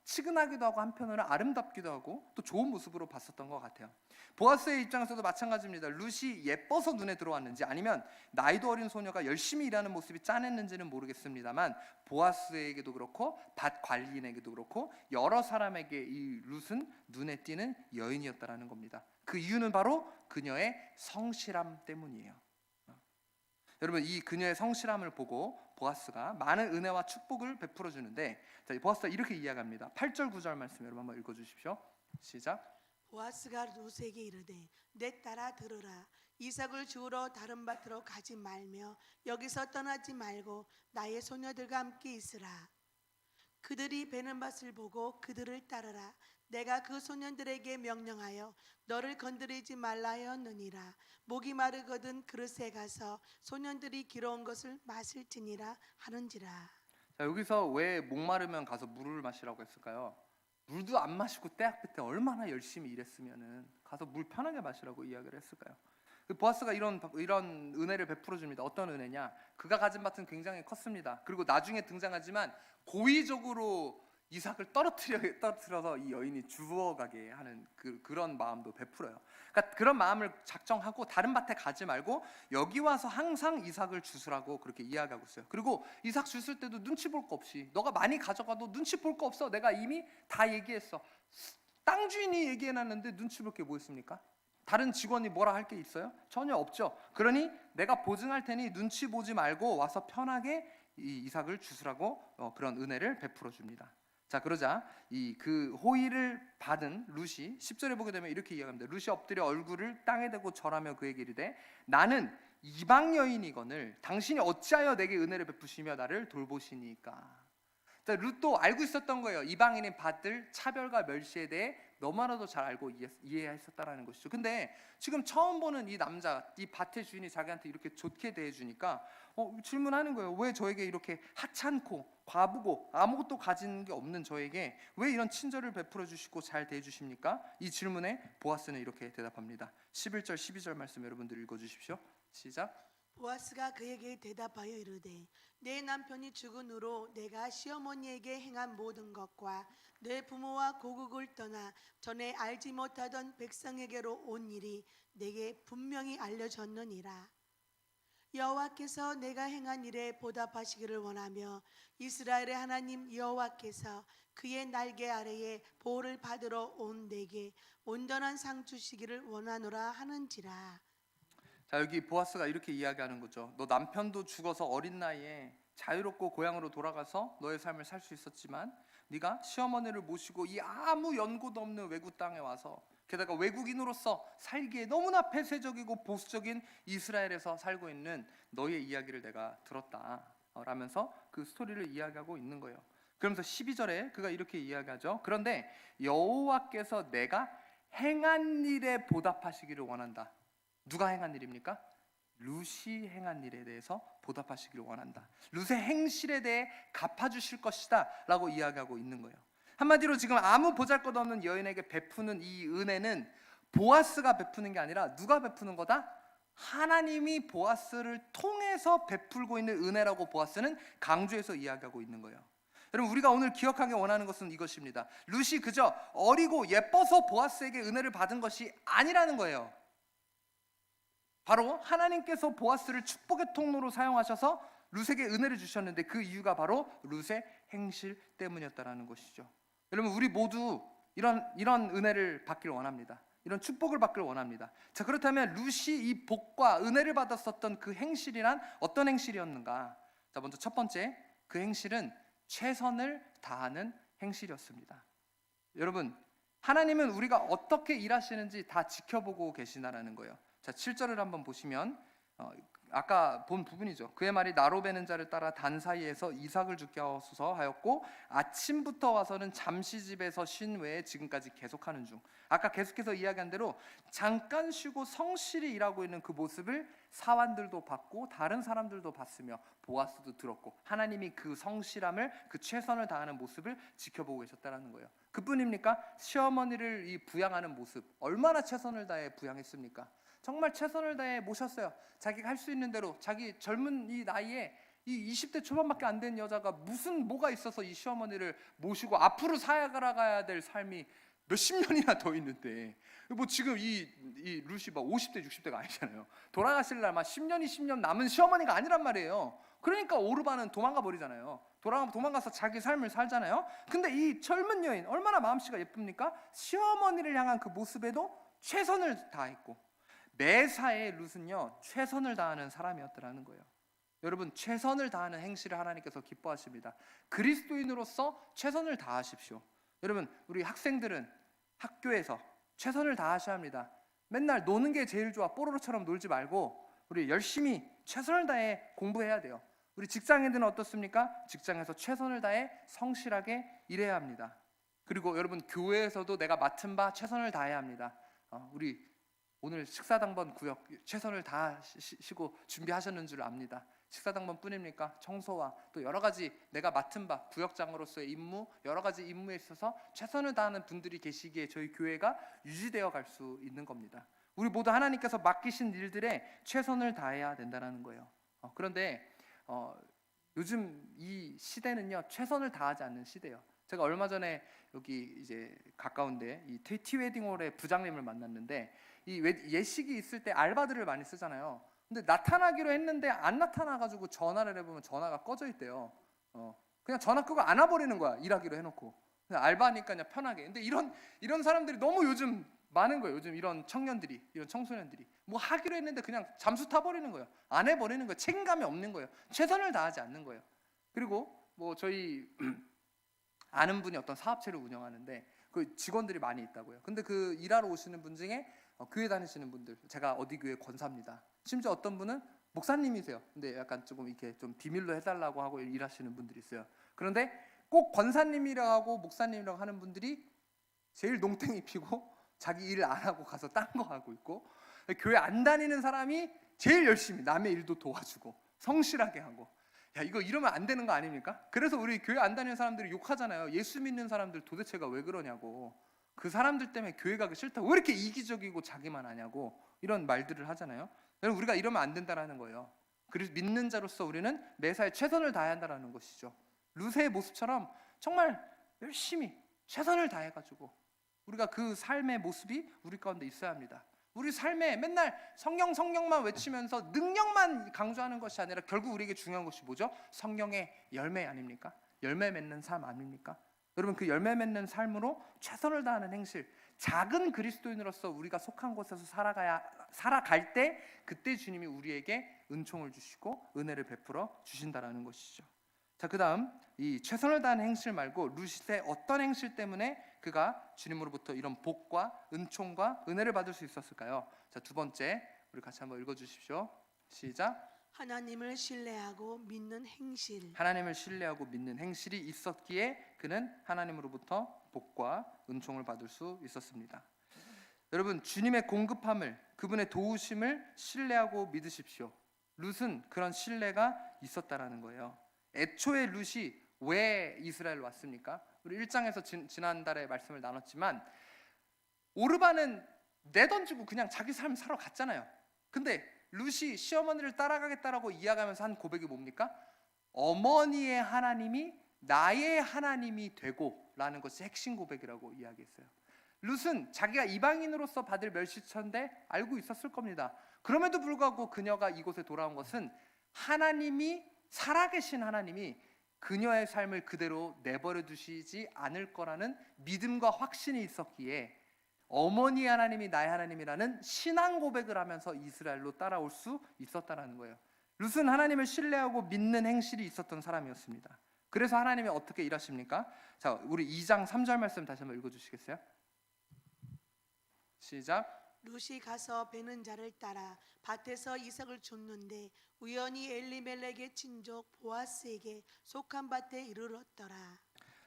치근하기도 하고 한편으로는 아름답기도 하고 또 좋은 모습으로 봤었던 것 같아요. 보아스의 입장에서도 마찬가지입니다. 룻이 예뻐서 눈에 들어왔는지 아니면 나이도 어린 소녀가 열심히 일하는 모습이 짠했는지는 모르겠습니다만, 보아스에게도 그렇고 밭 관리인에게도 그렇고 여러 사람에게 이 룻은 눈에 띄는 여인이었다라는 겁니다. 그 이유는 바로 그녀의 성실함 때문이에요. 여러분, 이 그녀의 성실함을 보고 보아스가 많은 은혜와 축복을 베풀어 주는데, 자, 보아스가 이렇게 이야기합니다. 8절 9절 말씀 여러분 한번 읽어 주십시오. 시작.
보아스가 룻에게 이르되 내 딸아 들으라. 이삭을 주우러 다른 밭으로 가지 말며 여기서 떠나지 말고 나의 소녀들과 함께 있으라. 그들이 베는 밭을 보고 그들을 따르라. 내가 그 소년들에게 명령하여 너를 건드리지 말라 하였느니라. 목이 마르거든 그릇에 가서 소년들이 길어온 것을 마실지니라 하는지라.
자, 여기서 왜 목마르면 가서 물을 마시라고 했을까요? 물도 안 마시고 때학때 얼마나 열심히 일했으면은 가서 물 편하게 마시라고 이야기를 했을까요? 보아스가 이런 은혜를 베풀어 줍니다. 어떤 은혜냐? 그가 가진 밭은 굉장히 컸습니다. 그리고 나중에 등장하지만 고의적으로 이삭을 떨어뜨려서 이 여인이 주워가게 하는 그런 마음도 베풀어요. 그러니까 그런 마음을 작정하고 다른 밭에 가지 말고 여기 와서 항상 이삭을 주스라고 그렇게 이야기하고 있어요. 그리고 이삭 주실 때도 눈치 볼 거 없이, 너가 많이 가져가도 눈치 볼 거 없어. 내가 이미 다 얘기했어. 땅 주인이 얘기해놨는데 눈치 볼 게 뭐 있습니까? 다른 직원이 뭐라 할 게 있어요? 전혀 없죠. 그러니 내가 보증할 테니 눈치 보지 말고 와서 편하게 이 이삭을 주스라고 그런 은혜를 베풀어 줍니다. 자, 그러자 그 호의를 받은 룻이 10절에 보게 되면 이렇게 이야기합니다. 룻이 엎드려 얼굴을 땅에 대고 절하며 그에게 이르되 나는 이방 여인이거늘 당신이 어찌하여 내게 은혜를 베푸시며 나를 돌보시니까. 자, 룻도 알고 있었던 거예요. 이방인이 받을 차별과 멸시에 대해 너무나도 잘 알고 이해했었다라는 것이죠. 근데 지금 처음 보는 이 남자, 이 밭의 주인이 자기한테 이렇게 좋게 대해주니까 질문하는 거예요. 왜 저에게 이렇게 하찮고 과부고 아무것도 가진 게 없는 저에게 왜 이런 친절을 베풀어 주시고 잘 대해주십니까? 이 질문에 보아스는 이렇게 대답합니다. 11절 12절 말씀 여러분들 읽어주십시오. 시작.
보아스가 그에게 대답하여 이르되 내 남편이 죽은 후로 내가 시어머니에게 행한 모든 것과 내 부모와 고국을 떠나 전에 알지 못하던 백성에게로 온 일이 내게 분명히 알려졌느니라. 여호와께서 내가 행한 일에 보답하시기를 원하며 이스라엘의 하나님 여호와께서 그의 날개 아래에 보호를 받으러 온 내게 온전한 상 주시기를 원하노라 하는지라.
자, 여기 보아스가 이렇게 이야기하는 거죠. 너 남편도 죽어서 어린 나이에 자유롭고 고향으로 돌아가서 너의 삶을 살 수 있었지만 네가 시어머니를 모시고 이 아무 연고도 없는 외국 땅에 와서 게다가 외국인으로서 살기에 너무나 폐쇄적이고 보수적인 이스라엘에서 살고 있는 너의 이야기를 내가 들었다 라면서 그 스토리를 이야기하고 있는 거예요. 그러면서 12절에 그가 이렇게 이야기하죠. 그런데 여호와께서 내가 행한 일에 보답하시기를 원한다. 누가 행한 일입니까? 룻이 행한 일에 대해서 보답하시기를 원한다. 룻의 행실에 대해 갚아주실 것이다 라고 이야기하고 있는 거예요. 한마디로 지금 아무 보잘것없는 여인에게 베푸는 이 은혜는 보아스가 베푸는 게 아니라 누가 베푸는 거다? 하나님이 보아스를 통해서 베풀고 있는 은혜라고 보아스는 강조해서 이야기하고 있는 거예요. 여러분, 우리가 오늘 기억하기 원하는 것은 이것입니다. 룻이 그저 어리고 예뻐서 보아스에게 은혜를 받은 것이 아니라는 거예요. 바로 하나님께서 보아스를 축복의 통로로 사용하셔서 룻에게 은혜를 주셨는데 그 이유가 바로 룻의 행실 때문이었다라는 것이죠. 여러분, 우리 모두 이런 은혜를 받기를 원합니다. 이런 축복을 받기를 원합니다. 자, 그렇다면 룻이 이 복과 은혜를 받았었던 그 행실이란 어떤 행실이었는가? 자, 먼저 첫 번째, 그 행실은 최선을 다하는 행실이었습니다. 여러분, 하나님은 우리가 어떻게 일하시는지 다 지켜보고 계시다라는 거예요. 자, 7절을 한번 보시면 아까 본 부분이죠. 그의 말이 나로 베는 자를 따라 단 사이에서 이삭을 죽게 하소서 하였고 아침부터 와서는 잠시 집에서 쉰 외에 지금까지 계속하는 중. 아까 계속해서 이야기한 대로 잠깐 쉬고 성실히 일하고 있는 그 모습을 사환들도 봤고 다른 사람들도 봤으며 보아스도 들었고 하나님이 그 성실함을, 그 최선을 다하는 모습을 지켜보고 계셨다는 거예요. 그뿐입니까? 시어머니를 이 부양하는 모습, 얼마나 최선을 다해 부양했습니까? 정말 최선을 다해 모셨어요. 자기가 할 수 있는 대로. 자기 젊은 이 나이에 이 20대 초반밖에 안 된 여자가 무슨 뭐가 있어서 이 시어머니를 모시고 앞으로 살아가야 될 삶이 몇십 년이나 더 있는데, 뭐 지금 이 루시 막 50대 60대가 아니잖아요. 돌아가실 날 막 10년 20년 남은 시어머니가 아니란 말이에요. 그러니까 오르반은 도망가 버리잖아요. 도망가서 자기 삶을 살잖아요. 근데 이 젊은 여인 얼마나 마음씨가 예쁩니까? 시어머니를 향한 그 모습에도 최선을 다했고, 매사에 룻은요 최선을 다하는 사람이었더라는 거예요. 여러분, 최선을 다하는 행실을 하나님께서 기뻐하십니다. 그리스도인으로서 최선을 다하십시오. 여러분, 우리 학생들은 학교에서 최선을 다하셔야 합니다. 맨날 노는 게 제일 좋아 뽀로로처럼 놀지 말고 우리 열심히 최선을 다해 공부해야 돼요. 우리 직장인들은 어떻습니까? 직장에서 최선을 다해 성실하게 일해야 합니다. 그리고 여러분, 교회에서도 내가 맡은 바 최선을 다해야 합니다. 우리 오늘 식사당번 구역 최선을 다하시고 준비하셨는 줄 압니다. 식사당번뿐입니까? 청소와 또 여러 가지 내가 맡은 바 구역장으로서의 임무, 여러 가지 임무에 있어서 최선을 다하는 분들이 계시기에 저희 교회가 유지되어 갈 수 있는 겁니다. 우리 모두 하나님께서 맡기신 일들에 최선을 다해야 된다는 거예요. 그런데 요즘 이 시대는요 최선을 다하지 않는 시대예요. 제가 얼마 전에 여기 이제 가까운데 이 티웨딩홀의 부장님을 만났는데, 이 예식이 있을 때 알바들을 많이 쓰잖아요. 근데 나타나기로 했는데 안 나타나가지고 전화를 해보면 전화가 꺼져 있대요. 그냥 전화 끄고 안 와버리는 거야. 일하기로 해놓고. 그냥 알바니까 그냥 편하게. 근데 이런 사람들이 너무 요즘 많은 거예요. 요즘 이런 청년들이, 이런 청소년들이 뭐 하기로 했는데 그냥 잠수 타버리는 거예요. 안 해버리는 거예요. 책임감이 없는 거예요. 최선을 다하지 않는 거예요. 그리고 뭐 저희 아는 분이 어떤 사업체를 운영하는데 그 직원들이 많이 있다고요. 근데 그 일하러 오시는 분 중에 교회 다니시는 분들, 제가 어디 교회 권사입니다. 심지어 어떤 분은 목사님이세요. 근데 약간 조금 이렇게 좀 비밀로 해달라고 하고 일하시는 분들이 있어요. 그런데 꼭 권사님이라고 하고 목사님이라고 하는 분들이 제일 농땡이 피고 자기 일 안 하고 가서 딴 거 하고 있고, 교회 안 다니는 사람이 제일 열심히 남의 일도 도와주고 성실하게 하고, 야, 이거 이러면 안 되는 거 아닙니까? 그래서 우리 교회 안 다니는 사람들이 욕하잖아요. 예수 믿는 사람들 도대체가 왜 그러냐고. 그 사람들 때문에 교회 가기 싫다고, 왜 이렇게 이기적이고 자기만 하냐고 이런 말들을 하잖아요. 여러분, 우리가 이러면 안 된다라는 거예요. 그래서 믿는 자로서 우리는 매사에 최선을 다해야 한다는 것이죠. 룻의 모습처럼 정말 열심히 최선을 다해가지고 우리가 그 삶의 모습이 우리 가운데 있어야 합니다. 우리 삶에 맨날 성경만 외치면서 능력만 강조하는 것이 아니라 결국 우리에게 중요한 것이 뭐죠? 성경의 열매 아닙니까? 열매 맺는 삶 아닙니까? 여러분, 그 열매 맺는 삶으로 최선을 다하는 행실, 작은 그리스도인으로서 우리가 속한 곳에서 살아갈 때 그때 주님이 우리에게 은총을 주시고 은혜를 베풀어 주신다라는 것이죠. 자, 그다음 이 최선을 다하는 행실 말고 룻의 어떤 행실 때문에 그가 주님으로부터 이런 복과 은총과 은혜를 받을 수 있었을까요? 자, 두 번째, 우리 같이 한번 읽어주십시오. 시작.
하나님을 신뢰하고 믿는 행실.
하나님을 신뢰하고 믿는 행실이 있었기에 그는 하나님으로부터 복과 은총을 받을 수 있었습니다. 여러분, 주님의 공급함을, 그분의 도우심을 신뢰하고 믿으십시오. 룻은 그런 신뢰가 있었다라는 거예요. 애초에 룻이 왜 이스라엘로 왔습니까? 우리 1장에서 지난달에 말씀을 나눴지만 오르반은 내던지고 그냥 자기 삶 살아 갔잖아요. 근데 룻이 시어머니를 따라가겠다라고 이야기하면서 한 고백이 뭡니까? 어머니의 하나님이 나의 하나님이 되고 라는 것이 핵심 고백이라고 이야기했어요. 룻은 자기가 이방인으로서 받을 멸시처인데 알고 있었을 겁니다. 그럼에도 불구하고 그녀가 이곳에 돌아온 것은 하나님이, 살아계신 하나님이 그녀의 삶을 그대로 내버려 두시지 않을 거라는 믿음과 확신이 있었기에 어머니 하나님이 나의 하나님이라는 신앙 고백을 하면서 이스라엘로 따라올 수 있었다는 거예요. 룻은 하나님을 신뢰하고 믿는 행실이 있었던 사람이었습니다. 그래서 하나님이 어떻게 일하십니까? 자, 우리 2장 3절 말씀 다시 한번 읽어주시겠어요? 시작.
룻이 가서 베는 자를 따라 밭에서 이삭을 줍는데 우연히 엘리멜렉의 친족 보아스에게 속한 밭에 이르렀더라.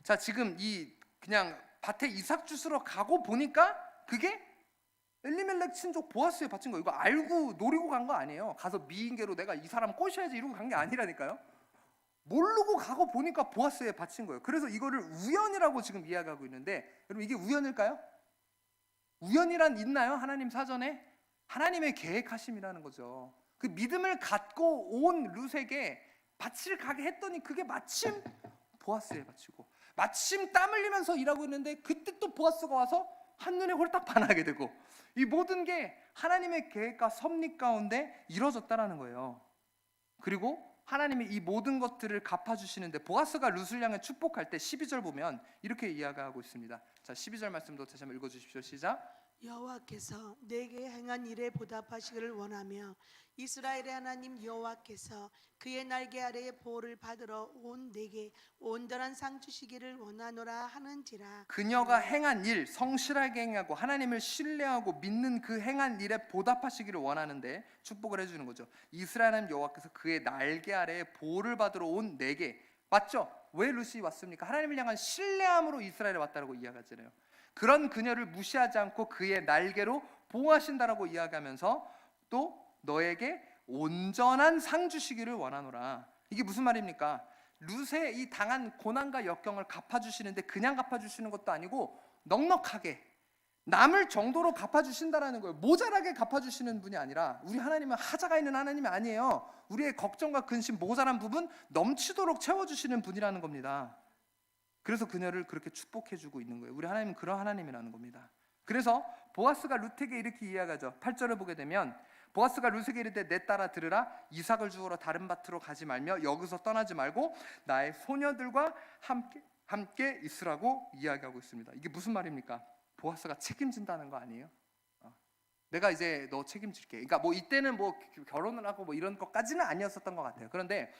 자, 지금 이 그냥 밭에 이삭 주스러 가고 보니까 그게 엘리멜렉 친족 보아스의 밭인 거예요. 이거 알고 노리고 간 거 아니에요. 가서 미인계로 내가 이 사람 꼬셔야지 이러고 간 게 아니라니까요. 모르고 가고 보니까 보아스의 밭인 거예요. 그래서 이거를 우연이라고 지금 이야기하고 있는데, 여러분 이게 우연일까요? 우연이란 있나요? 하나님 사전에? 하나님의 계획하심이라는 거죠. 그 믿음을 갖고 온 룻에게 밭을 가게 했더니 그게 마침 보아스의 밭이고, 마침 땀 흘리면서 일하고 있는데 그때 또 보아스가 와서 한눈에 홀딱 반하게 되고, 이 모든 게 하나님의 계획과 섭리 가운데 이루어졌다라는 거예요. 그리고 하나님이 이 모든 것들을 갚아주시는데, 보아스가 룻을 향해 축복할 때 12절 보면 이렇게 이야기하고 있습니다. 자, 12절 말씀도 다시 한번 읽어주십시오. 시작.
여호와께서 내게 행한 일에 보답하시기를 원하며 이스라엘의 하나님 여호와께서 그의 날개 아래에 보호를 받으러 온 내게 온전한 상 주시기를 원하노라 하는지라.
그녀가 행한 일, 성실하게 행하고 하나님을 신뢰하고 믿는 그 행한 일에 보답하시기를 원하는데 축복을 해주는 거죠. 이스라엘 하나님 여호와께서 그의 날개 아래에 보호를 받으러 온 내게, 맞죠? 왜 룻이 왔습니까? 하나님을 향한 신뢰함으로 이스라엘에 왔다라고 이야기하잖아요. 그런 그녀를 무시하지 않고 그의 날개로 보호하신다라고 이야기하면서 또 너에게 온전한 상 주시기를 원하노라. 이게 무슨 말입니까? 룻의 이 당한 고난과 역경을 갚아주시는데 그냥 갚아주시는 것도 아니고 넉넉하게 남을 정도로 갚아주신다라는 거예요. 모자라게 갚아주시는 분이 아니라, 우리 하나님은 하자가 있는 하나님이 아니에요. 우리의 걱정과 근심, 모자란 부분 넘치도록 채워주시는 분이라는 겁니다. 그래서 그녀를 그렇게 축복해주고 있는 거예요. 우리 하나님은 그런 하나님이라는 겁니다. 그래서 보아스가 룻에게 이렇게 이야기하죠. 8절을 보게 되면 보아스가 룻에게 이르되 내 딸아 들으라, 이삭을 주우러 다른 밭으로 가지 말며 여기서 떠나지 말고 나의 소녀들과 함께 있으라고 이야기하고 있습니다. 이게 무슨 말입니까? 보아스가 책임진다는 거 아니에요? 내가 이제 너 책임질게. 그러니까 뭐 이때는 뭐 결혼을 하고 뭐 이런 것까지는 아니었었던 것 같아요. 그런데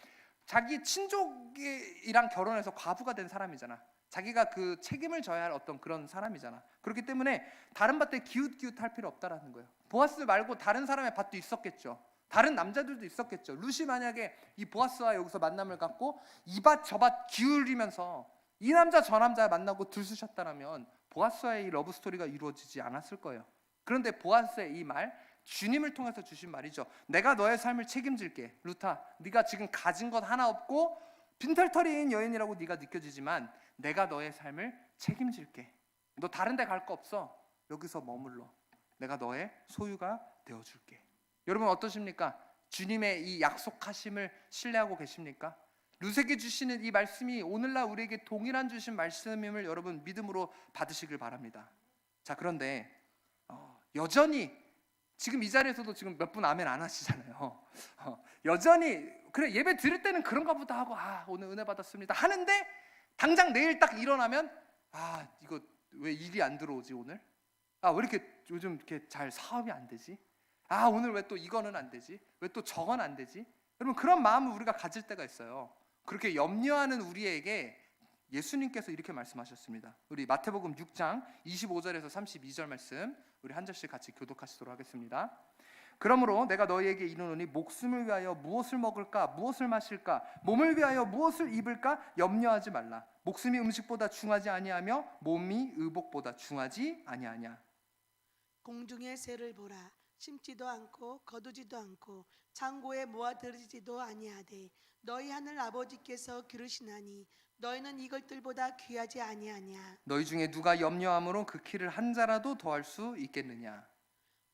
자기 친족이랑 결혼해서 과부가 된 사람이잖아. 자기가 그 책임을 져야 할 어떤 그런 사람이잖아. 그렇기 때문에 다른 밭에 기웃기웃할 필요 없다라는 거예요. 보아스 말고 다른 사람의 밭도 있었겠죠. 다른 남자들도 있었겠죠. 룻이 만약에 이 보아스와 여기서 만남을 갖고 이 밭 저 밭 기울이면서 이 남자 저 남자 만나고 들쑤셨다라면 보아스와의 이 러브 스토리가 이루어지지 않았을 거예요. 그런데 보아스의 이 말, 주님을 통해서 주신 말이죠. 내가 너의 삶을 책임질게. 룻아, 네가 지금 가진 것 하나 없고 빈털터리인 여인이라고 네가 느껴지지만 내가 너의 삶을 책임질게. 너 다른 데 갈 거 없어. 여기서 머물러. 내가 너의 소유가 되어줄게. 여러분 어떠십니까? 주님의 이 약속하심을 신뢰하고 계십니까? 룻에게 주시는 이 말씀이 오늘날 우리에게 동일한 주신 말씀임을 여러분 믿음으로 받으시길 바랍니다. 자, 그런데 여전히 지금 이 자리에서도 지금 몇 분 아멘 안 하시잖아요. 여전히 그래, 예배 드릴 때는 그런가 보다 하고 오늘 은혜 받았습니다 하는데 당장 내일 딱 일어나면 이거 왜 일이 안 들어오지 오늘? 왜 이렇게 요즘 이렇게 잘 사업이 안 되지? 오늘 왜 또 이거는 안 되지? 왜 또 저건 안 되지? 여러분 그런 마음을 우리가 가질 때가 있어요. 그렇게 염려하는 우리에게 예수님께서 이렇게 말씀하셨습니다. 우리 마태복음 6장 25절에서 32절 말씀 우리 한 절씩 같이 교독하시도록 하겠습니다. 그러므로 내가 너희에게 이르노니 목숨을 위하여 무엇을 먹을까 무엇을 마실까 몸을 위하여 무엇을 입을까 염려하지 말라. 목숨이 음식보다 중하지 아니하며 몸이 의복보다 중하지 아니하냐.
공중의 새를 보라. 심지도 않고 거두지도 않고 창고에 모아들이지도 아니하되 너희 하늘 아버지께서 기르시나니 너희는 이것들보다 귀하지 아니하냐.
너희 중에 누가 염려함으로 그 키를 한 자라도 더할 수 있겠느냐.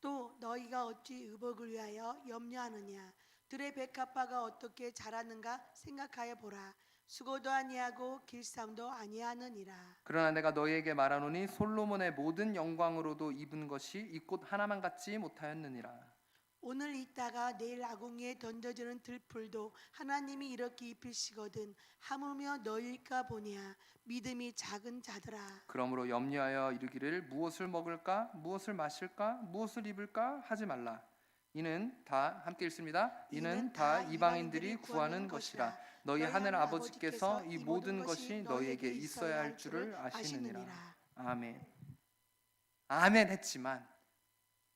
또 너희가 어찌 의복을 위하여 염려하느냐. 들의 백합화가 어떻게 자라는가 생각하여 보라. 수고도 아니하고 길쌈도 아니하느니라.
그러나 내가 너희에게 말하노니 솔로몬의 모든 영광으로도 입은 것이 이 꽃 하나만 같지 못하였느니라.
오늘 있다가 내일 아궁이에 던져지는 들풀도 하나님이 이렇게 입히시거든 하물며 너희일까 보냐. 믿음이 작은 자들아.
그러므로 염려하여 이르기를 무엇을 먹을까 무엇을 마실까 무엇을 입을까 하지 말라. 이는 다 함께 읽습니다. 이는 다 이방인들이 구하는 것이라. 너희 하늘 아버지께서 이 모든 것이 너희에게 있어야 할 줄을 아시느니라. 아멘. 아멘 했지만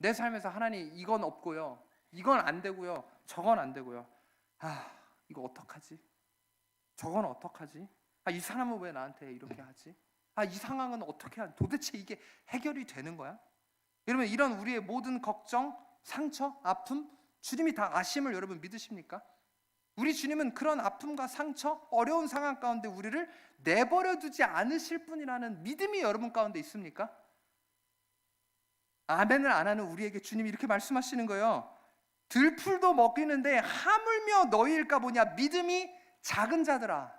내 삶에서 하나님 이건 없고요, 이건 안 되고요, 저건 안 되고요. 이거 어떡하지? 저건 어떡하지? 이 사람은 왜 나한테 이렇게 하지? 이 상황은 어떻게 하지? 도대체 이게 해결이 되는 거야? 여러분, 이런 우리의 모든 걱정, 상처, 아픔, 주님이 다 아심을 여러분 믿으십니까? 우리 주님은 그런 아픔과 상처, 어려운 상황 가운데 우리를 내버려 두지 않으실 분이라는 믿음이 여러분 가운데 있습니까? 아멘을 안 하는 우리에게 주님이 이렇게 말씀하시는 거예요. 들풀도 먹이는데 하물며 너희일까 보냐. 믿음이 작은 자들아.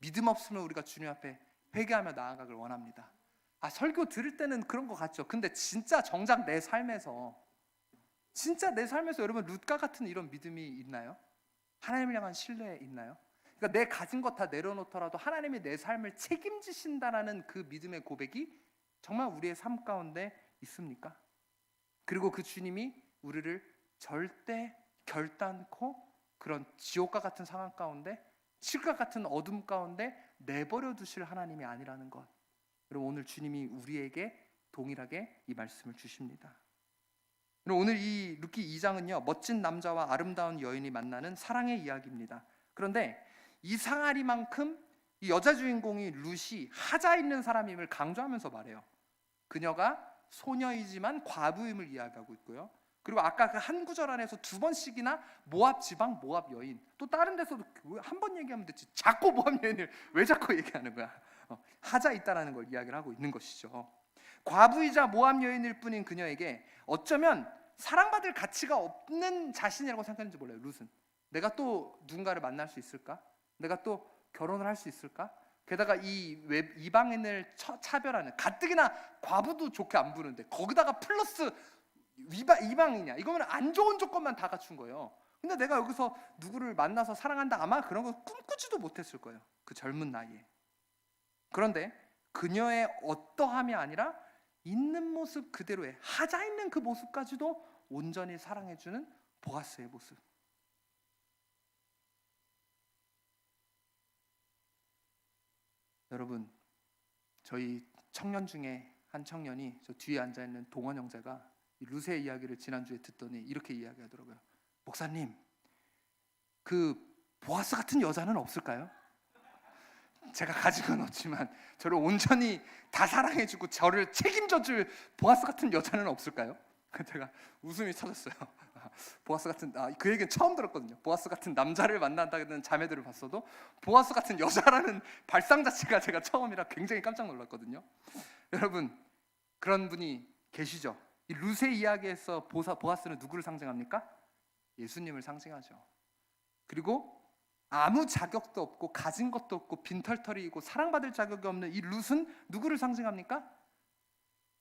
믿음 없으면 우리가 주님 앞에 회개하며 나아가길 원합니다. 설교 들을 때는 그런 것 같죠. 근데 진짜 정작 내 삶에서 여러분 룻과 같은 이런 믿음이 있나요? 하나님을 향한 신뢰 있나요? 그러니까 내 가진 것 다 내려놓더라도 하나님이 내 삶을 책임지신다라는 그 믿음의 고백이 정말 우리의 삶 가운데 있습니까? 그리고 그 주님이 우리를 절대 결단코 그런 지옥과 같은 상황 가운데, 칠과 같은 어둠 가운데 내버려 두실 하나님이 아니라는 것, 여러분 오늘 주님이 우리에게 동일하게 이 말씀을 주십니다. 오늘 이 룻기 2장은요 멋진 남자와 아름다운 여인이 만나는 사랑의 이야기입니다. 그런데 이 상아리만큼 이 여자 주인공이 룻이 하자 있는 사람임을 강조하면서 말해요. 그녀가 소녀이지만 과부임을 이야기하고 있고요. 그리고 아까 그 한 구절 안에서 두 번씩이나 모압 지방, 모압 여인, 또 다른 데서도 한 번 얘기하면 됐지 자꾸 모압 여인을 왜 자꾸 얘기하는 거야? 하자 있다라는 걸 이야기를 하고 있는 것이죠. 과부이자 모압 여인일 뿐인 그녀에게 어쩌면 사랑받을 가치가 없는 자신이라고 생각했는지 몰라요. 룻은 내가 또 누군가를 만날 수 있을까? 내가 또 결혼을 할 수 있을까? 게다가 이 이방인을 차별하는, 가뜩이나 과부도 좋게 안 부르는데 거기다가 플러스 이방인이냐, 이거면 안 좋은 조건만 다 갖춘 거예요. 근데 내가 여기서 누구를 만나서 사랑한다, 아마 그런 거 꿈꾸지도 못했을 거예요, 그 젊은 나이에. 그런데 그녀의 어떠함이 아니라 있는 모습 그대로의 하자 있는 그 모습까지도 온전히 사랑해주는 보아스의 모습. 여러분, 저희 청년 중에 한 청년이 저 뒤에 앉아있는 동원 형제가 이 룻의 이야기를 지난주에 듣더니 이렇게 이야기하더라고요. 목사님, 그 보아스 같은 여자는 없을까요? 제가 가지고는 없지만 저를 온전히 다 사랑해주고 저를 책임져줄 보아스 같은 여자는 없을까요? 제가 웃음이 터졌어요. 보아스 같은, 그 얘기는 처음 들었거든요. 보아스 같은 남자를 만난다는 자매들을 봤어도 보아스 같은 여자라는 발상 자체가 제가 처음이라 굉장히 깜짝 놀랐거든요. 여러분, 그런 분이 계시죠? 이 룻의 이야기에서 보아스는 누구를 상징합니까? 예수님을 상징하죠. 그리고 아무 자격도 없고 가진 것도 없고 빈털터리이고 사랑받을 자격이 없는 이 룻은 누구를 상징합니까?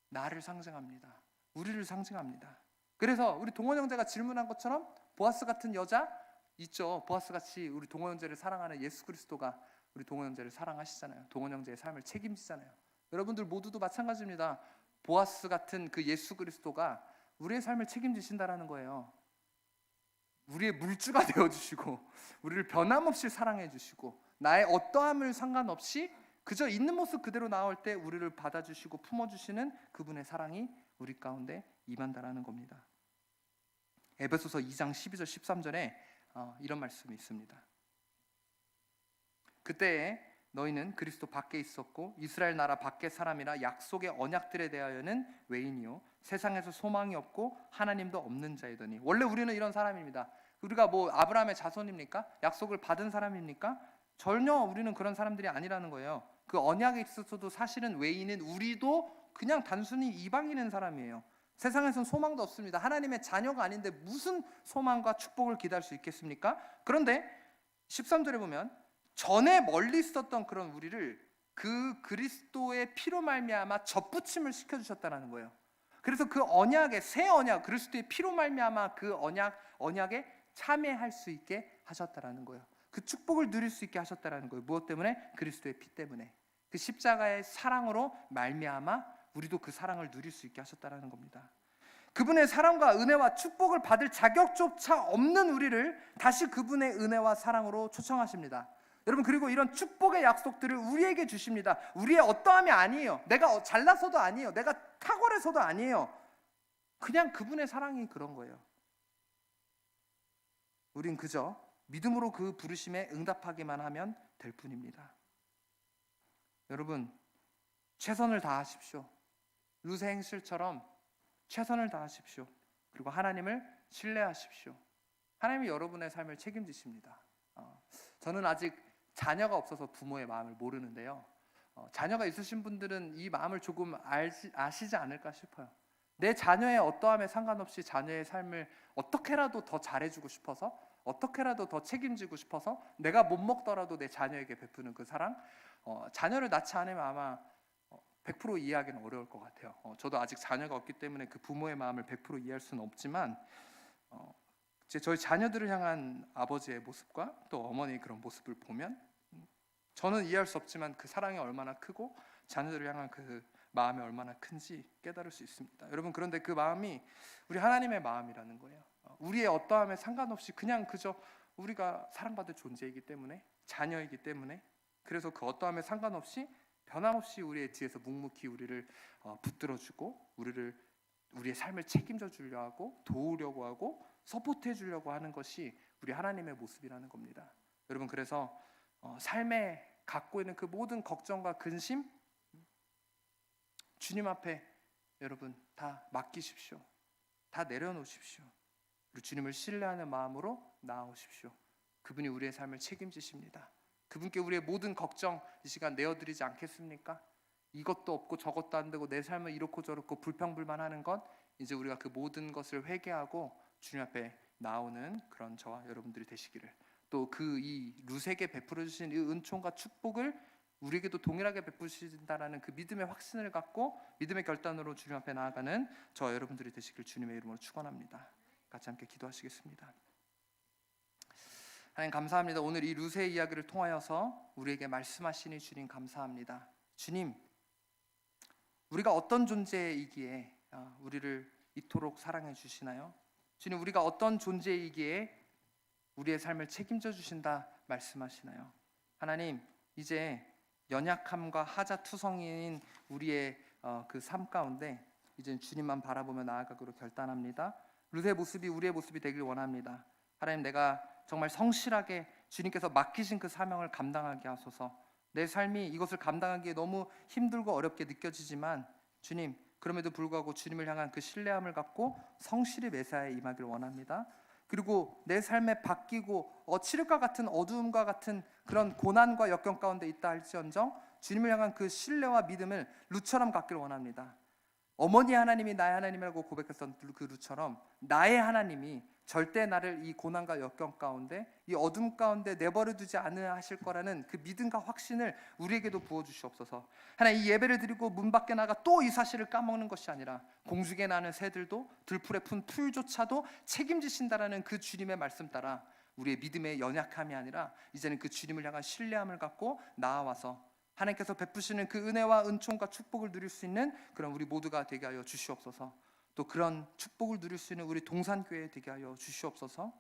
나를 상징합니다. 우리를 상징합니다. 그래서 우리 동원 형제가 질문한 것처럼 보아스 같은 여자 있죠. 보아스 같이 우리 동원 형제를 사랑하는 예수 그리스도가 우리 동원 형제를 사랑하시잖아요. 동원 형제의 삶을 책임지잖아요. 여러분들 모두도 마찬가지입니다. 보아스 같은 그 예수 그리스도가 우리의 삶을 책임지신다라는 거예요. 우리의 물주가 되어주시고 우리를 변함없이 사랑해주시고 나의 어떠함을 상관없이 그저 있는 모습 그대로 나올 때 우리를 받아주시고 품어주시는 그분의 사랑이 우리 가운데 임한다라는 겁니다. 에베소서 2장 12절 13절에 이런 말씀이 있습니다. 그때에 너희는 그리스도 밖에 있었고 이스라엘 나라 밖의 사람이라 약속의 언약들에 대하여는 외인이요 세상에서 소망이 없고 하나님도 없는 자이더니. 원래 우리는 이런 사람입니다. 우리가 뭐 아브라함의 자손입니까? 약속을 받은 사람입니까? 전혀 우리는 그런 사람들이 아니라는 거예요. 그 언약에 있어서도 사실은 외인은 우리도 그냥 단순히 이방인인 사람이에요. 세상에선 소망도 없습니다. 하나님의 자녀가 아닌데 무슨 소망과 축복을 기대할 수 있겠습니까? 그런데 13절에 보면 전에 멀리 있었던 그런 우리를 그 그리스도의 피로 말미암아 접붙임을 시켜주셨다는 거예요. 그래서 그 언약의 새 언약, 그리스도의 피로 말미암아 그 언약에 참여할 수 있게 하셨다라는 거예요. 그 축복을 누릴 수 있게 하셨다라는 거예요. 무엇 때문에? 그리스도의 피 때문에. 그 십자가의 사랑으로 말미암아 우리도 그 사랑을 누릴 수 있게 하셨다라는 겁니다. 그분의 사랑과 은혜와 축복을 받을 자격조차 없는 우리를 다시 그분의 은혜와 사랑으로 초청하십니다. 여러분, 그리고 이런 축복의 약속들을 우리에게 주십니다. 우리의 어떠함이 아니에요. 내가 잘나서도 아니에요. 내가 탁월해서도 아니에요. 그냥 그분의 사랑이 그런 거예요. 우린 그저 믿음으로 그 부르심에 응답하기만 하면 될 뿐입니다. 여러분, 최선을 다하십시오. 루세 행실처럼 최선을 다하십시오. 그리고 하나님을 신뢰하십시오. 하나님이 여러분의 삶을 책임지십니다. 저는 아직 자녀가 없어서 부모의 마음을 모르는데요. 자녀가 있으신 분들은 이 마음을 조금 아시지 않을까 싶어요. 내 자녀의 어떠함에 상관없이 자녀의 삶을 어떻게라도 더 잘해주고 싶어서, 어떻게라도 더 책임지고 싶어서 내가 못 먹더라도 내 자녀에게 베푸는 그 사랑, 자녀를 낳지 않으면 아마 100% 이해하기는 어려울 것 같아요. 저도 아직 자녀가 없기 때문에 그 부모의 마음을 100% 이해할 수는 없지만, 이제 저희 자녀들을 향한 아버지의 모습과 또 어머니의 그런 모습을 보면 저는 이해할 수 없지만 그 사랑이 얼마나 크고 자녀들을 향한 그 마음이 얼마나 큰지 깨달을 수 있습니다. 여러분, 그런데 그 마음이 우리 하나님의 마음이라는 거예요. 우리의 어떠함에 상관없이 그냥 그저 우리가 사랑받을 존재이기 때문에, 자녀이기 때문에, 그래서 그 어떠함에 상관없이 변함없이 우리의 뒤에서 묵묵히 우리를 붙들어주고 우리의 삶을 책임져 주려 하고 도우려고 하고 서포트해 주려고 하는 것이 우리 하나님의 모습이라는 겁니다. 여러분, 그래서 삶에 갖고 있는 그 모든 걱정과 근심 주님 앞에 여러분 다 맡기십시오. 다 내려놓으십시오. 그리고 주님을 신뢰하는 마음으로 나아오십시오. 그분이 우리의 삶을 책임지십니다. 그분께 우리의 모든 걱정 이 시간 내어드리지 않겠습니까? 이것도 없고 저것도 안 되고 내 삶은 이렇고 저렇고 불평불만하는 건 이제 우리가 그 모든 것을 회개하고 주님 앞에 나오는 그런 저와 여러분들이 되시기를, 또 그 이 루세에게 베풀어 주신 이 은총과 축복을 우리에게도 동일하게 베푸신다라는 그 믿음의 확신을 갖고 믿음의 결단으로 주님 앞에 나아가는 저와 여러분들이 되시길 주님의 이름으로 축원합니다. 같이 함께 기도하시겠습니다. 하나님, 감사합니다. 오늘 이 루세의 이야기를 통하여서 우리에게 말씀하시니 주님 감사합니다. 주님, 우리가 어떤 존재이기에 우리를 이토록 사랑해 주시나요? 주님, 우리가 어떤 존재이기에 우리의 삶을 책임져 주신다 말씀하시나요? 하나님, 이제 연약함과 하자투성이인 우리의 그 삶 가운데 이제 주님만 바라보며 나아가기로 결단합니다. 루세의 모습이 우리의 모습이 되길 원합니다. 하나님, 내가 정말 성실하게 주님께서 맡기신 그 사명을 감당하게 하소서. 내 삶이 이것을 감당하기에 너무 힘들고 어렵게 느껴지지만 주님, 그럼에도 불구하고 주님을 향한 그 신뢰함을 갖고 성실히 매사에 임하길 원합니다. 그리고 내 삶에 바뀌고 칠흑과 같은 어두움과 같은 그런 고난과 역경 가운데 있다 할지언정 주님을 향한 그 신뢰와 믿음을 루처럼 갖길 원합니다. 어머니 하나님이 나의 하나님이라고 고백했던 그 루처럼 나의 하나님이 절대 나를 이 고난과 역경 가운데 이 어둠 가운데 내버려 두지 않으려 하실 거라는 그 믿음과 확신을 우리에게도 부어주시옵소서. 하나님, 이 예배를 드리고 문 밖에 나가 또 이 사실을 까먹는 것이 아니라 공중에 나는 새들도 들풀에 푼 풀조차도 책임지신다라는 그 주님의 말씀 따라 우리의 믿음의 연약함이 아니라 이제는 그 주님을 향한 신뢰함을 갖고 나아와서 하나님께서 베푸시는 그 은혜와 은총과 축복을 누릴 수 있는 그런 우리 모두가 되게 하여 주시옵소서. 또 그런 축복을 누릴 수 있는 우리 동산교회 되게 하여 주시옵소서.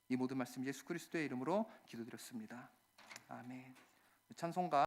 이 모든 말씀 예수 그리스도의 이름으로 기도드렸습니다. 아멘. 찬송가